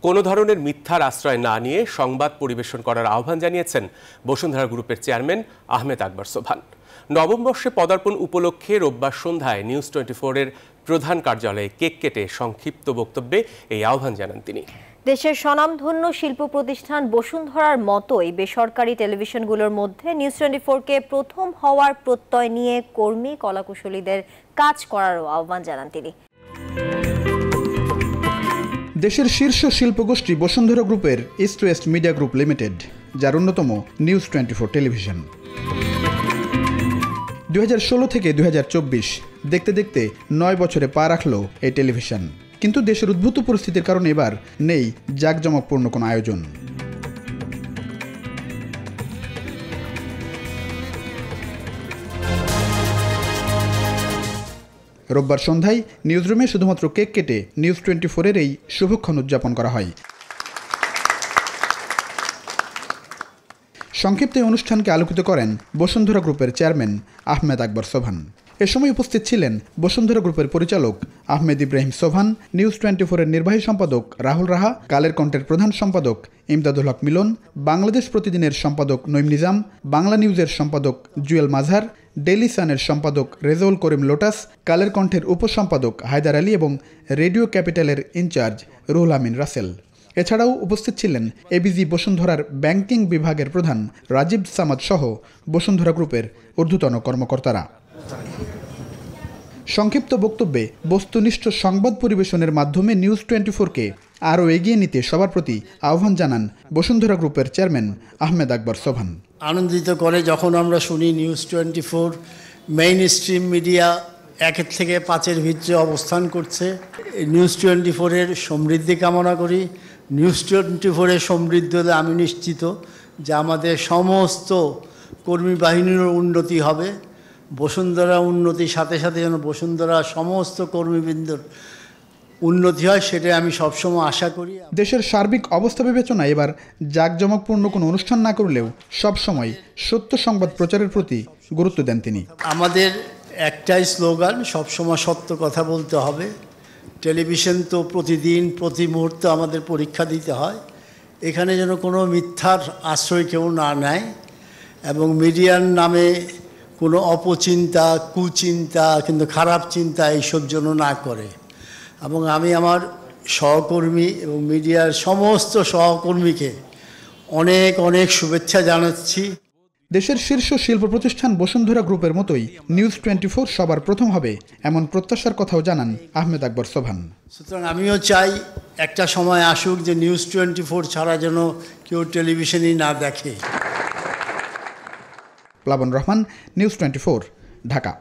কোনো ধরনের মিথ্যার আশ্রয় না নিয়ে সংবাদ পরিবেশন করার আহ্বান জানিয়েছেন বসুন্ধরা গ্রুপের চেয়ারম্যান আহমেদ আকবর সোবহান। নবম বর্ষে পদার্পণ উপলক্ষে রোববার সন্ধ্যায় নিউজ 24 এর প্রধান কার্যালয়ে কেক কেটে সংক্ষিপ্ত বক্তব্যে এই আহ্বান জানান তিনি। দেশের স্বনামধন্য শিল্প প্রতিষ্ঠান বসুন্ধরার মতোই বেসরকারি টেলিভিশনগুলোর মধ্যে নিউজ 24কে প্রথম হওয়ার প্রত্যয় নিয়ে কর্মী কলাকুশলীদের কাজ করারও আহ্বান জানান তিনি। দেশের শীর্ষ শিল্পগোষ্ঠী বসুন্ধরা গ্রুপের east West media group limited, যার অন্যতম নিউজ 24 টেলিভিশন। 2016 থেকে 2024 দেখতে দেখতে 9 বছরে পা রাখল এই টেলিভিশন। কিন্তু দেশের উদ্ভূত পরিস্থিতির কারণে এবার নেই জাঁকজমকপূর্ণ কোনো আয়োজন। রোববার সন্ধ্যায় নিউজরুমে শুধুমাত্র কেক কেটে নিউজ 24 এর এই শুভক্ষণ উদযাপন করা হয়। সংক্ষিপ্ত এই অনুষ্ঠানকে আলোকিত করেন বসুন্ধরা গ্রুপের চেয়ারম্যান আহমেদ আকবর সোবহান। এ সময় উপস্থিত ছিলেন বসুন্ধরা গ্রুপের পরিচালক আহমেদ ইব্রাহিম সোবহান, নিউজ 24 এর নির্বাহী সম্পাদক রাহুল রাহা, কালের কণ্ঠের প্রধান সম্পাদক ইমদাদুল হক মিলন, বাংলাদেশ প্রতিদিনের সম্পাদক নঈম নিজাম, বাংলা নিউজের সম্পাদক জুয়েল মাঝহার, ডেইলি সানের সম্পাদক রেজাউল করিম লোটাস, কালের কণ্ঠের উপসম্পাদক হায়দার আলী এবং রেডিও ক্যাপিটালের ইনচার্জ রুহুল আমিন রাসেল। এছাড়াও উপস্থিত ছিলেন এবিজি বসুন্ধরার ব্যাংকিং বিভাগের প্রধান রাজীব সামাদ সহ বসুন্ধরা গ্রুপের ঊর্ধ্বতন কর্মকর্তারা। সংক্ষিপ্ত বক্তব্যে বস্তুনিষ্ঠ সংবাদ পরিবেশনের মাধ্যমে নিউজ 24কে আরও এগিয়ে নিতে সবার প্রতি আহ্বান জানান বসুন্ধরা গ্রুপের চেয়ারম্যান আহমেদ আকবর সোবহান। আনন্দিত করে যখন আমরা শুনি নিউজ 24 মেইন স্ট্রিম মিডিয়া 1 থেকে 5-এর ভিতরে অবস্থান করছে। নিউজ 24 এর সমৃদ্ধি কামনা করি। নিউজ 24 এর সমৃদ্ধি হলে আমি নিশ্চিত যে আমাদের সমস্ত কর্মী বাহিনীর উন্নতি হবে। বসুন্ধরা উন্নতির সাথে সাথে যেন বসুন্ধরা সমস্ত কর্মীবৃন্দর উন্নতি হয়, সেটাই আমি সবসময় আশা করি। দেশের সার্বিক অবস্থা বিবেচনায় এবার জাঁকজমকপূর্ণ কোনো অনুষ্ঠান না করলেও সবসময় সত্য সংবাদ প্রচারের প্রতি গুরুত্ব দেন তিনি। আমাদের একটাই স্লোগান, সবসময় সত্য কথা বলতে হবে। টেলিভিশন তো প্রতিদিন প্রতি মুহূর্তে আমাদের পরীক্ষা দিতে হয়। এখানে যেন কোনো মিথ্যার আশ্রয় কেউ না নেয় এবং মিডিয়ার নামে কোনো অপচিন্তা, কুচিন্তা, কিন্তু খারাপ চিন্তা এইসব জন্য না করে। এবং আমি আমার সহকর্মী এবং মিডিয়ার সমস্ত সহকর্মীকে অনেক অনেক শুভেচ্ছা জানাচ্ছি। দেশের শীর্ষ শিল্প প্রতিষ্ঠান বসুন্ধরা গ্রুপের মতোই নিউজ 24 সবার প্রথম হবে এমন প্রত্যাশার কথাও জানান আহমেদ আকবর সোবহান। সুতরাং আমিও চাই একটা সময় আসুক যে নিউজ 24 ছাড়া যেন কেউ টেলিভিশনই না দেখে। প্লাবন রহমান, নিউজ 24, ঢাকা।